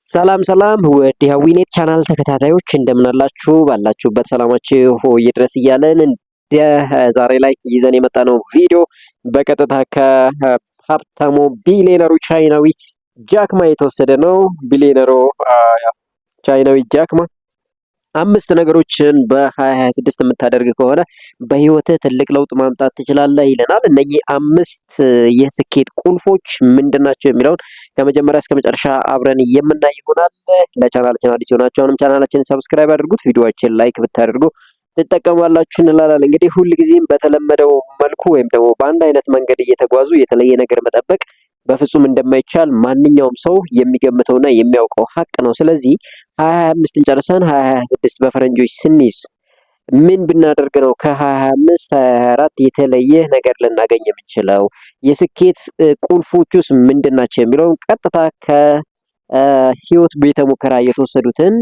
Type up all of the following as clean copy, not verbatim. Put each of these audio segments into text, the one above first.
ሰላም ሰላም ውድ የሀዊኔት ቻናል ተከታታዮች እንደምን አላችሁ? ባላችሁበት ሰላማችሁ ይድረስ እያለን ዛሬ ላይ ይዘን የመጣነው ቪዲዮ በቀጥታ ከሀብታሙ ቢሊየነሩ ቻይናዊ ጃክማ የተወሰደ ነው። ቢሊየነሩ ቻይናዊ ጃክማ 5 ነገሮችን በ2026 የምታደርግ ከሆነ በህይወትህ ትልቅ ለውጥ ማምጣት ትችላለህ ይለናል። እነዚህ 5 የስኬት ቁልፎች ምንድናቸው የሚለውን ከመጀመሪያ እስከ መጨረሻ አብረን የምናይ ይሆናል። ለቻናላችን አዲስ የሆናችሁ አሁንም ቻናላችንን ሰብስክራይብ አድርጉት፣ ቪዲዮአችንን ላይክ ብታደርጉ ትጠቀማላችሁ እንላለን። እንግዲህ ሁልጊዜም በተለመደው መልኩ ወይም ደግሞ በአንድ አይነት መንገድ እየተጓዙ የተለየ ነገር መጠበቅ በፍጹም እንደማይቻል ማንኛውም ሰው የሚገምተውና የሚያውቀው ሀቅ ነው። ስለዚህ 2025ን ጨርሰን 2026 በፈረንጆች ስንይዝ ምን ብናደርግ ነው ከ2025 2024 የተለየ ነገር ልናገኝ የምንችለው? የስኬት ቁልፎቹስ ምንድናቸው የሚለውን ቀጥታ ከህይወት ቤተ ሙከራ የተወሰዱትን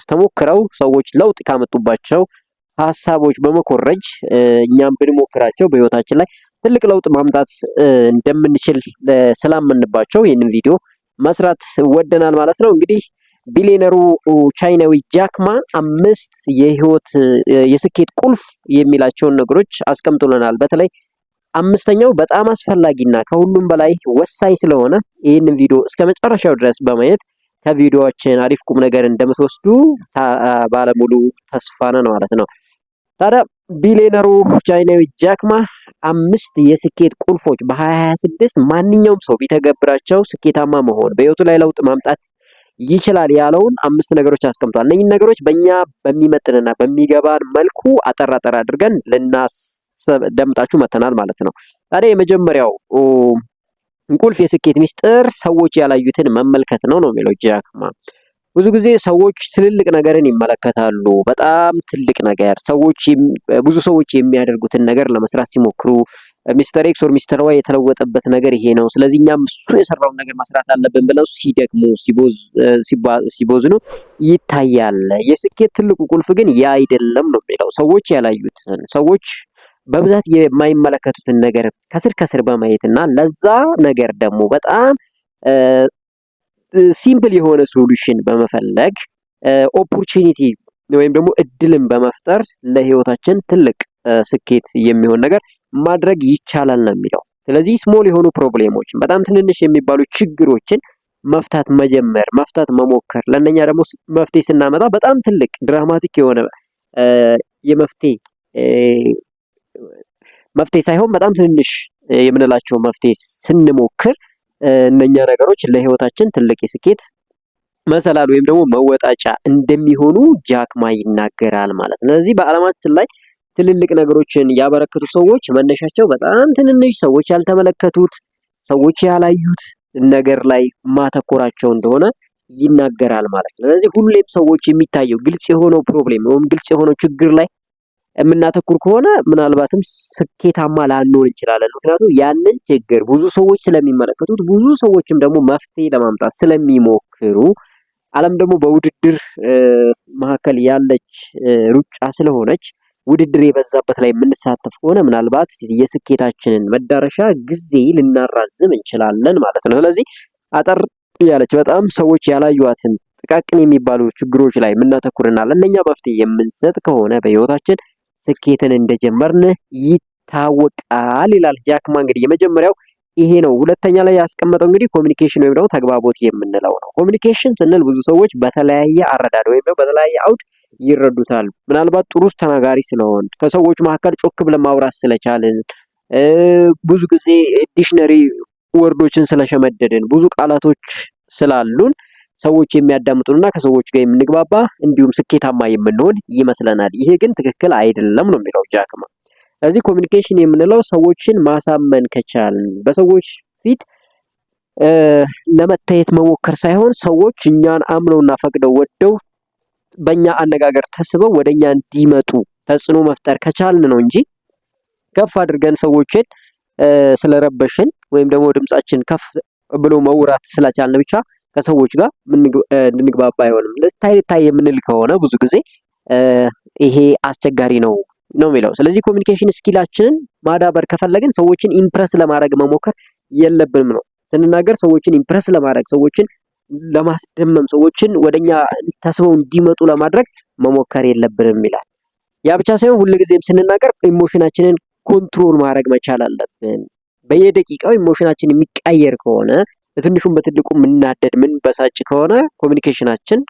ተሞክረው ሰዎች ለውጥ ካመጡባቸው ሀሳቦች በመኮረጅ እኛም ብንሞክራቸው በህይወታችን ላይ ትልቅ ለውጥ ማምጣት እንደምንችል ስላመንባቸው ይህንን ቪዲዮ መስራት ወደናል ማለት ነው። እንግዲህ ቢሊየነሩ ቻይናዊ ጃክማ 5 የህይወት የስኬት ቁልፍ የሚላቸውን ነገሮች አስቀምጦልናል። በተለይ 5ኛው በጣም አስፈላጊና ከሁሉም በላይ ወሳኝ ስለሆነ ይህንን ቪዲዮ እስከ መጨረሻው ድረስ በማየት ከቪዲዮአችን አሪፍ ቁም ነገር እንደምትወስዱ ባለሙሉ ተስፋ ነን ማለት ነው። ታዲያ ቢሊየነሩ ቻይናዊ ጃክማ 5 የስኬት ቁልፎች በ2026 ማንኛውም ሰው ቢተገብራቸው ስኬታማ መሆን በህይወቱ ላይ ለውጥ ማምጣት ይችላል ያለውን 5 ነገሮች አስቀምጧል። እነኚህ ነገሮች በእኛ በሚመጥንና በሚገባን መልኩ አጠር አድርገን ልናስደምጣችሁ መተናል ማለት ነው። ታዲያ የመጀመሪያው ቁልፍ የስኬት ሚስጥር ሰዎች ያላዩትን መመልከት ነው የሚለው ጃክማ። ብዙ ጊዜ ሰዎች ትልልቅ ነገርን ይመለከታሉ። በጣም ትልቅ ነገር ብዙ ሰዎች የሚያደርጉትን ነገር ለመስራት ሲሞክሩ ሚስተር ኤክስ ኦር ሚስተር ዋይ የተለወጠበት ነገር ይሄ ነው፣ ስለዚህ እኛም እሱ የሰራውን ነገር መስራት አለብን ብለው ሲደክሙ ሲቦዝኑ ይታያል። የስኬት ትልቁ ቁልፍ ግን ያ አይደለም ነው የሚለው። ሰዎች ያላዩትን ሰዎች በብዛት የማይመለከቱትን ነገር ከስር በማየት እና ለዛ ነገር ደግሞ በጣም ሲምፕል የሆነ ሶሉሽን በመፈለግ ኦፖርቹኒቲ ወይም ደግሞ እድልን በመፍጠር ለህይወታችን ትልቅ ስኬት የሚሆን ነገር ማድረግ ይቻላል ነው የሚለው። ስለዚህ ስሞል የሆኑ ፕሮብሌሞችን በጣም ትንንሽ የሚባሉ ችግሮችን መፍታት መሞከር፣ ለእነኛ ደግሞ መፍትሄ ስናመጣ በጣም ትልቅ ድራማቲክ የሆነ መፍትሄ ሳይሆን በጣም ትንንሽ የምንላቸው መፍትሄ ስንሞክር እነኛ ነገሮች ለህይወታችን ትልቅ የስኬት መሰላል ወይም ደግሞ መወጣጫ እንደሚሆኑ ጃክማ ይናገራል ማለት ነው። ስለዚህ በዓለማችን ላይ ትልልቅ ነገሮችን ያበረከቱ ሰዎች መነሻቸው በጣም ትንንሽ ሰዎች ያልተመለከቱት ሰዎች ያላዩት ነገር ላይ ማተኮራቸው እንደሆነ ይናገራል ማለት ነው። ስለዚህ ሁሌም ሰዎች የሚታየው ግልጽ የሆነው ፕሮብሌም ወይም ግልጽ የሆነው ችግር ላይ የምናተኩር ከሆነ ምናልባትም ስኬታማ ላንሆን እንችላለን። ምክንያቱም ያንን ችግር ብዙ ሰዎች ስለሚመለከቱት፣ ብዙ ሰዎችም ደግሞ መፍትሄ ለማምጣት ስለሚሞክሩ፣ ዓለም ደግሞ በውድድር መካከል ያለች ሩጫ ስለሆነች ውድድር የበዛበት ላይ የምንሳተፍ ከሆነ ምናልባት የስኬታችንን መዳረሻ ጊዜ ልናራዝም እንችላለን ማለት ነው። ስለዚህ አጠር ያለች በጣም ሰዎች ያላዩዋትን ጥቃቅን የሚባሉ ችግሮች ላይ የምናተኩርና ለእነኛ መፍትሄ የምንሰጥ ከሆነ በህይወታችን ስኬትን እንደጀመርን ይታወቃል ይላል ጃክማ። እንግዲህ የመጀመሪያው ይሄ ነው። ሁለተኛ ላይ ያስቀመጠው እንግዲህ ኮሚኒኬሽን ወይም ደግሞ ተግባቦት የምንለው ነው። ኮሚኒኬሽን ስንል ብዙ ሰዎች በተለያየ አረዳድ ወይም ደግሞ በተለያየ አውድ ይረዱታል። ምናልባት ጥሩ ተናጋሪ ስለሆን፣ ከሰዎች መካከል ጮክ ብለን ማውራት ስለቻልን፣ ብዙ ጊዜ ዲክሽነሪ ወርዶችን ስለሸመደድን፣ ብዙ ቃላቶች ስላሉን ሰዎች የሚያዳምጡንና ከሰዎች ጋር የምንግባባ እንዲሁም ስኬታማ የምንሆን ይመስለናል። ይሄ ግን ትክክል አይደለም ነው የሚለው ጃክማ። ስለዚህ ኮሚኒኬሽን የምንለው ሰዎችን ማሳመን ከቻልን በሰዎች ፊት ለመታየት መሞከር ሳይሆን ሰዎች እኛን አምነውና ፈቅደው ወደው በእኛ አነጋገር ተስበው ወደኛ እንዲመጡ ተጽዕኖ መፍጠር ከቻልን ነው እንጂ ከፍ አድርገን ሰዎችን ስለረበሽን ወይም ደግሞ ድምጻችን ከፍ ብሎ መውራት ስለቻልን ብቻ ከሰዎች ጋር እንድንግባባ አይሆንም። ልታይ የምንል ከሆነ ብዙ ጊዜ ይሄ አስቸጋሪ ነው የሚለው። ስለዚህ ኮሚኒኬሽን ስኪላችንን ማዳበር ከፈለግን ሰዎችን ኢምፕረስ ለማድረግ መሞከር የለብንም ነው። ስንናገር ሰዎችን ኢምፕረስ ለማድረግ ሰዎችን ለማስደመም ሰዎችን ወደኛ ተስበው እንዲመጡ ለማድረግ መሞከር የለብንም ይላል። ያ ብቻ ሳይሆን ሁልጊዜም ስንናገር ኢሞሽናችንን ኮንትሮል ማድረግ መቻል አለብን። በየደቂቃው ኢሞሽናችን የሚቀየር ከሆነ በትንሹም በትልቁ የምናደድ በሳጭ ከሆነ ኮሚኒኬሽናችን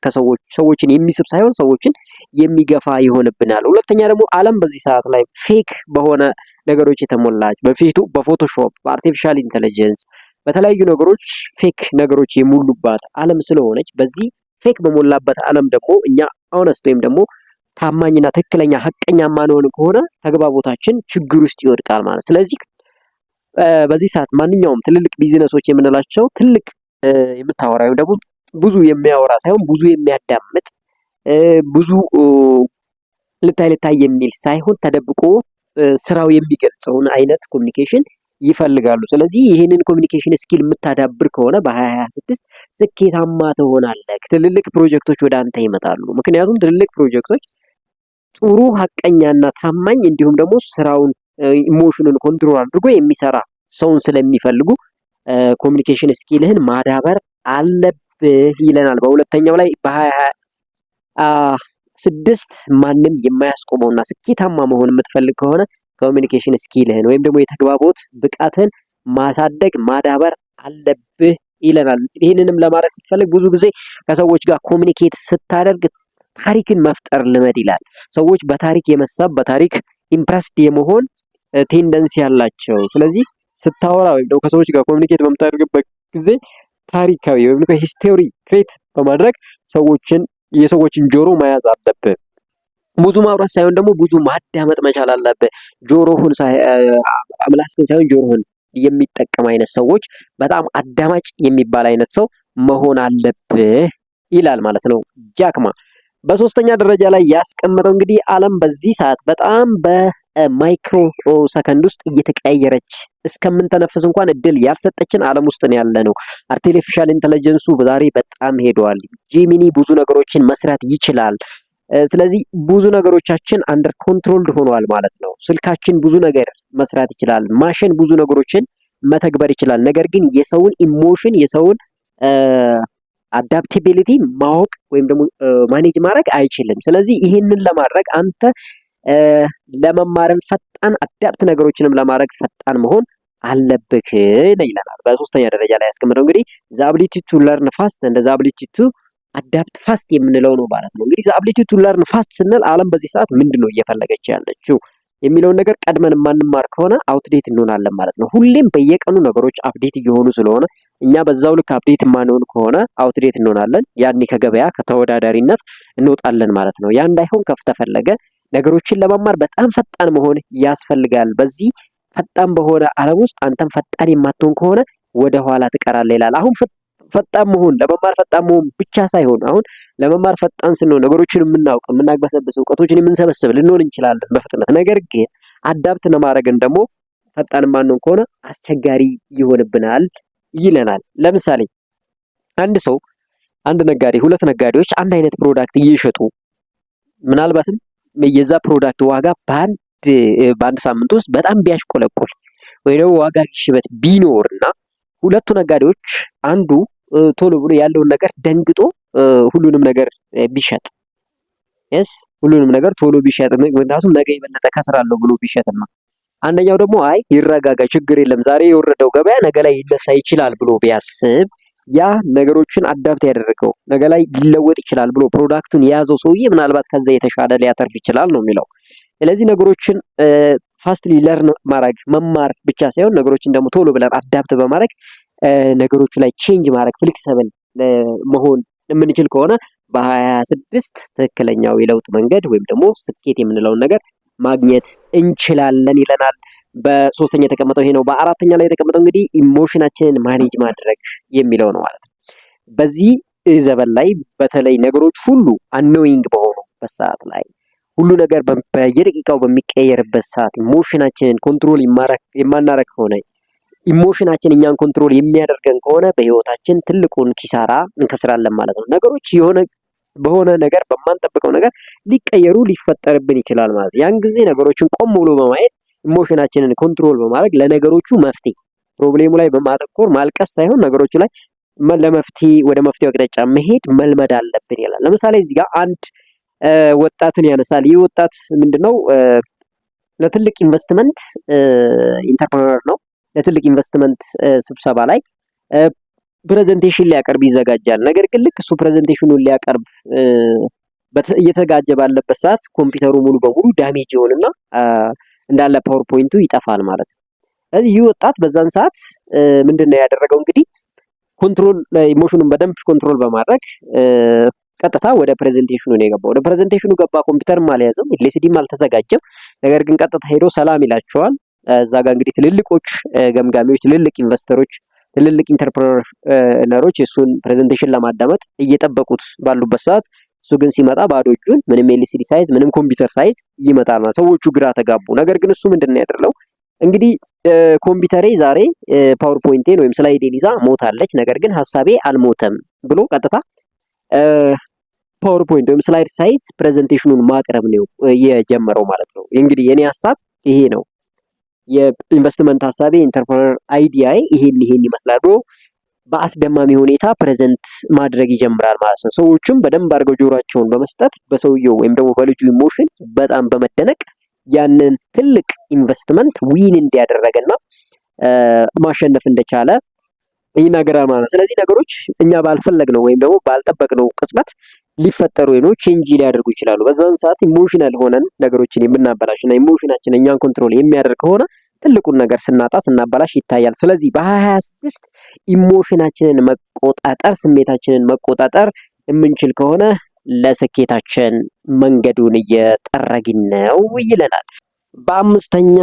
ሰዎችን የሚስብ ሳይሆን ሰዎችን የሚገፋ ይሆንብናል። ሁለተኛ ደግሞ ዓለም በዚህ ሰዓት ላይ ፌክ በሆነ ነገሮች የተሞላች በፎቶሾፕ በአርቲፊሻል ኢንተለጀንስ በተለያዩ ነገሮች ፌክ ነገሮች የሞሉባት ዓለም ስለሆነች በዚህ ፌክ በሞላበት ዓለም ደግሞ እኛ ኦነስት ወይም ደግሞ ታማኝና ትክክለኛ ሀቀኛ ማንሆን ከሆነ ተግባቦታችን ችግር ውስጥ ይወድቃል ማለት። ስለዚህ በዚህ ሰዓት ማንኛውም ትልልቅ ቢዝነሶች የምንላቸው ትልቅ የምታወራ ወይም ደግሞ ብዙ የሚያወራ ሳይሆን ብዙ የሚያዳምጥ ብዙ ልታይ የሚል ሳይሆን ተደብቆ ስራው የሚገልጸውን አይነት ኮሚኒኬሽን ይፈልጋሉ። ስለዚህ ይህንን ኮሚኒኬሽን ስኪል የምታዳብር ከሆነ በ2026 ስኬታማ ትሆናለህ። ትልልቅ ፕሮጀክቶች ወደ አንተ ይመጣሉ። ምክንያቱም ትልልቅ ፕሮጀክቶች ጥሩ ሀቀኛና ታማኝ እንዲሁም ደግሞ ስራውን ኢሞሽኑን ኮንትሮል አድርጎ የሚሰራ ሰውን ስለሚፈልጉ ኮሚኒኬሽን ስኪልህን ማዳበር አለብህ ይለናል። በሁለተኛው ላይ በ2026 ማንም የማያስቆመውና ስኬታማ መሆን የምትፈልግ ከሆነ ኮሚኒኬሽን ስኪልህን ወይም ደግሞ የተግባቦት ብቃትን ማሳደግ ማዳበር አለብህ ይለናል። ይህንንም ለማድረግ ስትፈልግ ብዙ ጊዜ ከሰዎች ጋር ኮሚኒኬት ስታደርግ ታሪክን መፍጠር ልመድ ይላል። ሰዎች በታሪክ የመሳብ በታሪክ ኢምፕረስድ የመሆን ቴንደንሲ ያላቸው። ስለዚህ ስታወራ ወይም ደግሞ ከሰዎች ጋር ኮሚኒኬት በምታደርግበት ጊዜ ታሪካዊ ወይም ደግሞ ሂስቶሪ ክሬት በማድረግ የሰዎችን ጆሮ መያዝ አለብህ። ብዙ ማውራት ሳይሆን ደግሞ ብዙ ማዳመጥ መቻል አለብህ። ምላስህን ሳይሆን ጆሮህን የሚጠቀም አይነት ሰዎች በጣም አዳማጭ የሚባል አይነት ሰው መሆን አለብህ ይላል ማለት ነው ጃክማ። በሶስተኛ ደረጃ ላይ ያስቀመጠው እንግዲህ ዓለም በዚህ ሰዓት በጣም በማይክሮ ሰከንድ ውስጥ እየተቀያየረች እስከምንተነፍስ እንኳን እድል ያልሰጠችን ዓለም ውስጥ ነው ያለ ነው። አርቲፊሻል ኢንተለጀንሱ ዛሬ በጣም ሄዷል። ጂሚኒ ብዙ ነገሮችን መስራት ይችላል። ስለዚህ ብዙ ነገሮቻችን አንደር ኮንትሮልድ ሆኗል ማለት ነው። ስልካችን ብዙ ነገር መስራት ይችላል። ማሽን ብዙ ነገሮችን መተግበር ይችላል። ነገር ግን የሰውን ኢሞሽን የሰውን አዳፕቲቢሊቲ ማወቅ ወይም ደግሞ ማኔጅ ማድረግ አይችልም። ስለዚህ ይህንን ለማድረግ አንተ ለመማርን ፈጣን አዳፕት ነገሮችንም ለማድረግ ፈጣን መሆን አለብህ ይለናል። በሶስተኛ ደረጃ ላይ ያስቀምጠው እንግዲህ ዘ አቢሊቲ ቱ ለርን ፋስት እንደ ዘ አቢሊቲ ቱ አዳፕት ፋስት የምንለው ነው ማለት ነው። እንግዲህ ዘ አቢሊቲ ቱ ለርን ፋስት ስንል ዓለም በዚህ ሰዓት ምንድነው እየፈለገች ያለችው የሚለውን ነገር ቀድመን ማንማር ከሆነ አውትዴት እንሆናለን ማለት ነው። ሁሌም በየቀኑ ነገሮች አፕዴት እየሆኑ ስለሆነ እኛ በዛው ልክ አፕዴት ማንሆን ከሆነ አውትዴት እንሆናለን። ያኔ ከገበያ ከተወዳዳሪነት እንወጣለን ማለት ነው። ያ እንዳይሆን ከተፈለገ ነገሮችን ለመማር በጣም ፈጣን መሆን ያስፈልጋል። በዚህ ፈጣን በሆነ ዓለም ውስጥ አንተም ፈጣን የማትሆን ከሆነ ወደ ኋላ ትቀራለህ ይላል። አሁን ፈጣን መሆን ለመማር ፈጣን መሆን ብቻ ሳይሆን አሁን ለመማር ፈጣን ስንሆን ነገሮችን የምናውቅ የምናግበሰብስ እውቀቶችን የምንሰበስብ ልንሆን እንችላለን በፍጥነት። ነገር ግን አዳፕት ለማድረግን ደግሞ ፈጣን ማንሆን ከሆነ አስቸጋሪ ይሆንብናል ይለናል። ለምሳሌ አንድ ነጋዴ ሁለት ነጋዴዎች አንድ አይነት ፕሮዳክት እየሸጡ ምናልባትም የዛ ፕሮዳክት ዋጋ በአንድ ሳምንት ውስጥ በጣም ቢያሽቆለቆል ወይ ደግሞ ዋጋ ግሽበት ቢኖርና ሁለቱ ነጋዴዎች አንዱ ቶሎ ብሎ ያለውን ነገር ደንግጦ ሁሉንም ነገር ቢሸጥ ሁሉንም ነገር ቶሎ ቢሸጥ ምክንያቱም ነገ የበለጠ ከስራለሁ ብሎ ቢሸጥና አንደኛው ደግሞ አይ ይረጋጋ፣ ችግር የለም ዛሬ የወረደው ገበያ ነገ ላይ ሊነሳ ይችላል ብሎ ቢያስብ ያ ነገሮችን አዳፕት ያደረገው ነገ ላይ ሊለወጥ ይችላል ብሎ ፕሮዳክቱን የያዘው ሰውዬ ምናልባት ከዛ የተሻለ ሊያተርፍ ይችላል ነው የሚለው። ስለዚህ ነገሮችን ፋስትሊ ለርን ማድረግ መማር ብቻ ሳይሆን ነገሮችን ደግሞ ቶሎ ብለን አዳፕት በማድረግ ነገሮቹ ላይ ቼንጅ ማድረግ ፍሌክሲብል መሆን የምንችል ከሆነ በ2026 ትክክለኛው የለውጥ መንገድ ወይም ደግሞ ስኬት የምንለውን ነገር ማግኘት እንችላለን ይለናል። በሶስተኛ የተቀመጠው ይሄ ነው። በአራተኛ ላይ የተቀመጠው እንግዲህ ኢሞሽናችንን ማኔጅ ማድረግ የሚለው ነው ማለት ነው። በዚህ ዘመን ላይ በተለይ ነገሮች ሁሉ አኖይንግ በሆኑበት ሰዓት ላይ ሁሉ ነገር በየደቂቃው በሚቀየርበት ሰዓት ኢሞሽናችንን ኮንትሮል የማናረግ ከሆነ ኢሞሽናችን እኛን ኮንትሮል የሚያደርገን ከሆነ በህይወታችን ትልቁን ኪሳራ እንከስራለን ማለት ነው። ነገሮች በሆነ ነገር በማንጠብቀው ነገር ሊቀየሩ ሊፈጠርብን ይችላል ማለት ነው። ያን ጊዜ ነገሮችን ቆም ብሎ በማየት ኢሞሽናችንን ኮንትሮል በማድረግ ለነገሮቹ መፍትሄ ፕሮብሌሙ ላይ በማተኮር ማልቀስ ሳይሆን ነገሮቹ ላይ ለመፍትሄ ወደ መፍትሄው አቅጣጫ መሄድ መልመድ አለብን ይላል። ለምሳሌ እዚህ ጋር አንድ ወጣትን ያነሳል። ይህ ወጣት ምንድነው ለትልቅ ኢንቨስትመንት ኢንተርፕረነር ነው። ለትልቅ ኢንቨስትመንት ስብሰባ ላይ ፕሬዘንቴሽን ሊያቀርብ ይዘጋጃል። ነገር ግን ልክ እሱ ፕሬዘንቴሽኑን ሊያቀርብ እየተዘጋጀ ባለበት ሰዓት ኮምፒውተሩ ሙሉ በሙሉ ዳሜጅ ይሆንና እንዳለ ፓወርፖይንቱ ይጠፋል ማለት ነው። ስለዚህ ይህ ወጣት በዛን ሰዓት ምንድነው ያደረገው? እንግዲህ ኮንትሮል ኢሞሽኑን በደንብ ኮንትሮል በማድረግ ቀጥታ ወደ ፕሬዘንቴሽኑ ነው የገባው። ወደ ፕሬዘንቴሽኑ ገባ። ኮምፒውተርም አልያዘም፣ ኤልሲዲም አልተዘጋጀም። ነገር ግን ቀጥታ ሄዶ ሰላም ይላቸዋል። እዛ ጋር እንግዲህ ትልልቆች ገምጋሚዎች፣ ትልልቅ ኢንቨስተሮች፣ ትልልቅ ኢንተርፕረነሮች እሱን ፕሬዘንቴሽን ለማዳመጥ እየጠበቁት ባሉበት ሰዓት እሱ ግን ሲመጣ ባዶ እጁን ምንም ኤልሲዲ ሳይዝ ምንም ኮምፒውተር ሳይዝ ይመጣል ማለት። ሰዎቹ ግራ ተጋቡ። ነገር ግን እሱ ምንድነው ያደረገው? እንግዲህ ኮምፒውተሬ ዛሬ ፓወርፖይንቴን ወይም ስላይዴን ይዛ ሞታለች፣ ነገር ግን ሀሳቤ አልሞተም ብሎ ቀጥታ ፓወርፖይንት ወይም ስላይድ ሳይዝ ፕሬዘንቴሽኑን ማቅረብ ነው የጀመረው ማለት ነው። እንግዲህ የኔ ሀሳብ ይሄ ነው፣ የኢንቨስትመንት ሀሳቤ ኢንተርፕረነር አይዲያዬ ይሄን ይመስላል ብሎ በአስደማሚ ሁኔታ ፕሬዘንት ማድረግ ይጀምራል ማለት ነው። ሰዎችም በደንብ አድርገው ጆሯቸውን በመስጠት በሰውየው ወይም ደግሞ በልጁ ኢሞሽን በጣም በመደነቅ ያንን ትልቅ ኢንቨስትመንት ዊን እንዲያደረገና ማሸነፍ እንደቻለ ይናገራል ማለት ነው። ስለዚህ ነገሮች እኛ ባልፈለግነው ወይም ደግሞ ባልጠበቅነው ቅጽበት ሊፈጠሩ ወይ ነው ቼንጅ ሊያደርጉ ይችላሉ። በዛን ሰዓት ኢሞሽናል ሆነን ነገሮችን የምናበላሽና ኢሞሽናችን እኛን ኮንትሮል የሚያደርግ ከሆነ ትልቁን ነገር ስናጣ ስናበላሽ ይታያል። ስለዚህ በ2026 ኢሞሽናችንን መቆጣጠር፣ ስሜታችንን መቆጣጠር የምንችል ከሆነ ለስኬታችን መንገዱን እየጠረግን ነው ይለናል። በአምስተኛ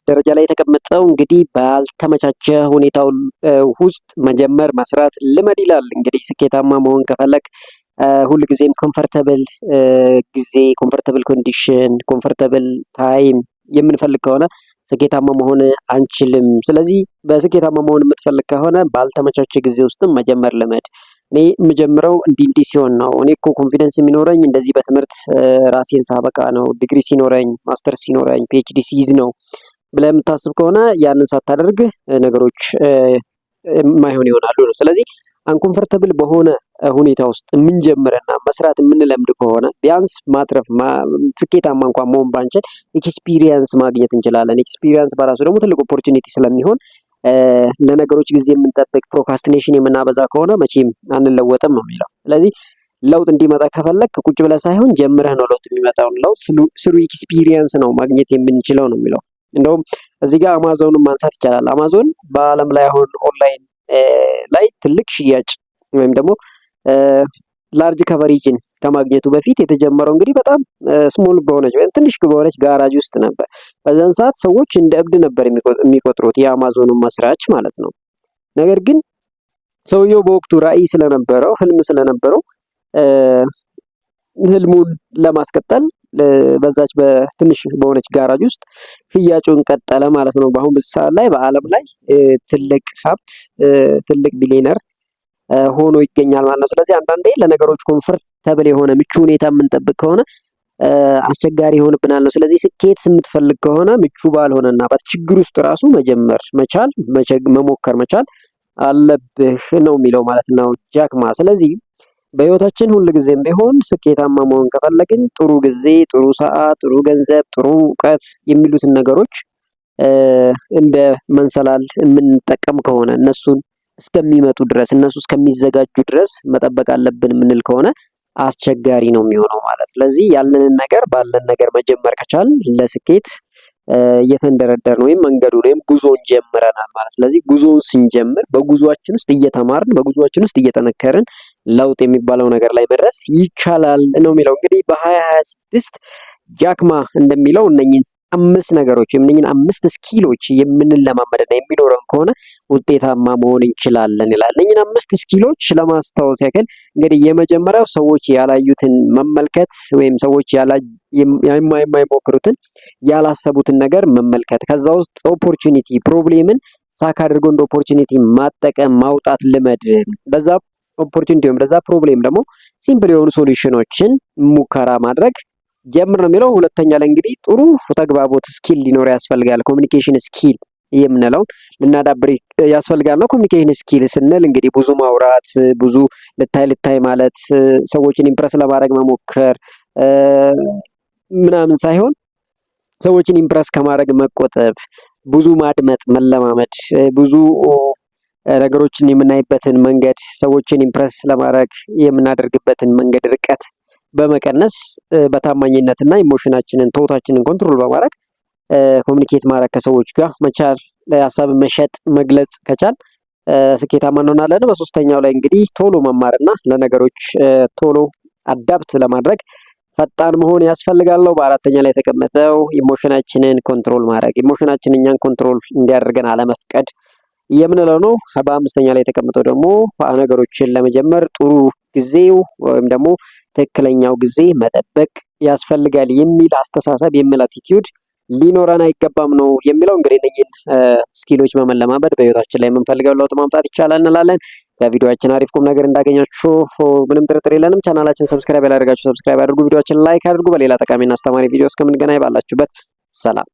ደረጃ ላይ የተቀመጠው እንግዲህ ባልተመቻቸ ሁኔታው ውስጥ መጀመር መስራት ልመድ ይላል። እንግዲህ ስኬታማ መሆን ከፈለግ ሁልጊዜም ኮምፈርተብል ጊዜ፣ ኮምፈርተብል ኮንዲሽን፣ ኮምፈርተብል ታይም የምንፈልግ ከሆነ ስኬታማ መሆን አንችልም። ስለዚህ በስኬታማ መሆን የምትፈልግ ከሆነ ባልተመቻቸ ጊዜ ውስጥም መጀመር ልመድ። እኔ የምጀምረው እንዲህ ሲሆን ነው። እኔ እኮ ኮንፊደንስ የሚኖረኝ እንደዚህ በትምህርት ራሴን ሳበቃ ነው፣ ዲግሪ ሲኖረኝ፣ ማስተር ሲኖረኝ፣ ፒኤችዲ ሲይዝ ነው ብለህ የምታስብ ከሆነ ያንን ሳታደርግ ነገሮች የማይሆን ይሆናሉ ነው። ስለዚህ አንኮምፈርተብል በሆነ ሁኔታ ውስጥ የምንጀምርና መስራት የምንለምድ ከሆነ ቢያንስ ማትረፍ ስኬታማ እንኳን መሆን ባንችል ኤክስፒሪየንስ ማግኘት እንችላለን። ኤክስፒሪየንስ በራሱ ደግሞ ትልቅ ኦፖርቹኒቲ ስለሚሆን ለነገሮች ጊዜ የምንጠብቅ ፕሮካስቲኔሽን የምናበዛ ከሆነ መቼም አንለወጥም ነው የሚለው። ስለዚህ ለውጥ እንዲመጣ ከፈለግ ቁጭ ብለህ ሳይሆን ጀምረህ ነው ለውጥ የሚመጣው። ለውጥ ስሩ ኤክስፒሪየንስ ነው ማግኘት የምንችለው ነው የሚለው። እንደውም እዚህ ጋር አማዞንን ማንሳት ይቻላል። አማዞን በአለም ላይ አሁን ኦንላይን ላይ ትልቅ ሽያጭ ወይም ደግሞ ላርጅ ከቨሬጅን ከማግኘቱ በፊት የተጀመረው እንግዲህ በጣም ስሞል በሆነች ወይም ትንሽ በሆነች ጋራጅ ውስጥ ነበር። በዛን ሰዓት ሰዎች እንደ እብድ ነበር የሚቆጥሩት የአማዞኑን መስራች ማለት ነው። ነገር ግን ሰውየው በወቅቱ ራዕይ ስለነበረው፣ ህልም ስለነበረው ህልሙን ለማስቀጠል በዛች በትንሽ በሆነች ጋራጅ ውስጥ ሽያጩን ቀጠለ ማለት ነው። በአሁን ሰዓት ላይ በአለም ላይ ትልቅ ሀብት ትልቅ ቢሊየነር ሆኖ ይገኛል ማለት ነው። ስለዚህ አንዳንዴ ለነገሮች ኮምፈርተብል የሆነ ምቹ ሁኔታ የምንጠብቅ ከሆነ አስቸጋሪ ይሆንብናል ነው። ስለዚህ ስኬት የምትፈልግ ከሆነ ምቹ ባልሆነና በችግር ውስጥ ራሱ መጀመር መቻል መሞከር መቻል አለብህ ነው የሚለው ማለት ነው ጃክማ። ስለዚህ በህይወታችን ሁል ጊዜም ቢሆን ስኬታማ መሆን ከፈለግን ጥሩ ጊዜ፣ ጥሩ ሰዓት፣ ጥሩ ገንዘብ፣ ጥሩ እውቀት የሚሉትን ነገሮች እንደ መንሰላል የምንጠቀም ከሆነ እነሱን እስከሚመጡ ድረስ እነሱ እስከሚዘጋጁ ድረስ መጠበቅ አለብን የምንል ከሆነ አስቸጋሪ ነው የሚሆነው ማለት። ስለዚህ ያለንን ነገር ባለን ነገር መጀመር ከቻልን ለስኬት እየተንደረደርን ወይም መንገዱን ወይም ጉዞን ጀምረናል ማለት። ስለዚህ ጉዞውን ስንጀምር በጉዞአችን ውስጥ እየተማርን በጉዞአችን ውስጥ እየጠነከርን ለውጥ የሚባለው ነገር ላይ መድረስ ይቻላል ነው የሚለው። እንግዲህ በ2026 ጃክማ እንደሚለው እነኚህን 5 ነገሮች ወይም እነኚህን 5 ስኪሎች የምንለማመድና የሚኖረን ከሆነ ውጤታማ መሆን እንችላለን ይላል። እነኚህን 5 ስኪሎች ለማስታወስ ያክል እንግዲህ የመጀመሪያው ሰዎች ያላዩትን መመልከት ወይም ሰዎች የማይሞክሩትን ያላሰቡትን ነገር መመልከት፣ ከዛ ውስጥ ኦፖርቹኒቲ ፕሮብሌምን ሳካ አድርጎ እንደ ኦፖርቹኒቲ ማጠቀም ማውጣት ልመድ። በዛ ኦፖርቹኒቲ ወይም በዛ ፕሮብሌም ደግሞ ሲምፕል የሆኑ ሶሉሽኖችን ሙከራ ማድረግ ጀምር ነው የሚለው። ሁለተኛ ላይ እንግዲህ ጥሩ ተግባቦት ስኪል ሊኖር ያስፈልጋል። ኮሚኒኬሽን ስኪል የምንለውን ልናዳብር ያስፈልጋል ነው። ኮሚኒኬሽን ስኪል ስንል እንግዲህ ብዙ ማውራት፣ ብዙ ልታይ ማለት፣ ሰዎችን ኢምፕረስ ለማድረግ መሞከር ምናምን ሳይሆን ሰዎችን ኢምፕረስ ከማድረግ መቆጠብ፣ ብዙ ማድመጥ መለማመድ፣ ብዙ ነገሮችን የምናይበትን መንገድ፣ ሰዎችን ኢምፕረስ ለማድረግ የምናደርግበትን መንገድ ርቀት በመቀነስ በታማኝነትና ኢሞሽናችንን ቶታችንን ኮንትሮል በማድረግ ኮሚኒኬት ማድረግ ከሰዎች ጋር መቻል፣ ሀሳብን መሸጥ መግለጽ ከቻል ስኬታማ እንሆናለን። በሶስተኛው ላይ እንግዲህ ቶሎ መማርና ለነገሮች ቶሎ አዳፕት ለማድረግ ፈጣን መሆን ያስፈልጋል ነው። በአራተኛ ላይ የተቀመጠው ኢሞሽናችንን ኮንትሮል ማድረግ፣ ኢሞሽናችን እኛን ኮንትሮል እንዲያደርገን አለመፍቀድ የምንለው ነው። በአምስተኛ ላይ የተቀመጠው ደግሞ ነገሮችን ለመጀመር ጥሩ ጊዜው ወይም ደግሞ ትክክለኛው ጊዜ መጠበቅ ያስፈልጋል የሚል አስተሳሰብ የሚል አቲቲዩድ ሊኖረን አይገባም ነው የሚለው። እንግዲህ እነኝህን ስኪሎች በመለማመድ በህይወታችን ላይ የምንፈልገው ለውጥ ማምጣት ይቻላል እንላለን። ከቪዲዮአችን አሪፍ ቁም ነገር እንዳገኛችሁ ምንም ጥርጥር የለንም። ቻናላችን ሰብስክራይብ ያላደረጋችሁ ሰብስክራይብ አድርጉ፣ ቪዲዮአችን ላይክ አድርጉ። በሌላ ጠቃሚና አስተማሪ ቪዲዮ እስከምንገናኝ ባላችሁበት ሰላም።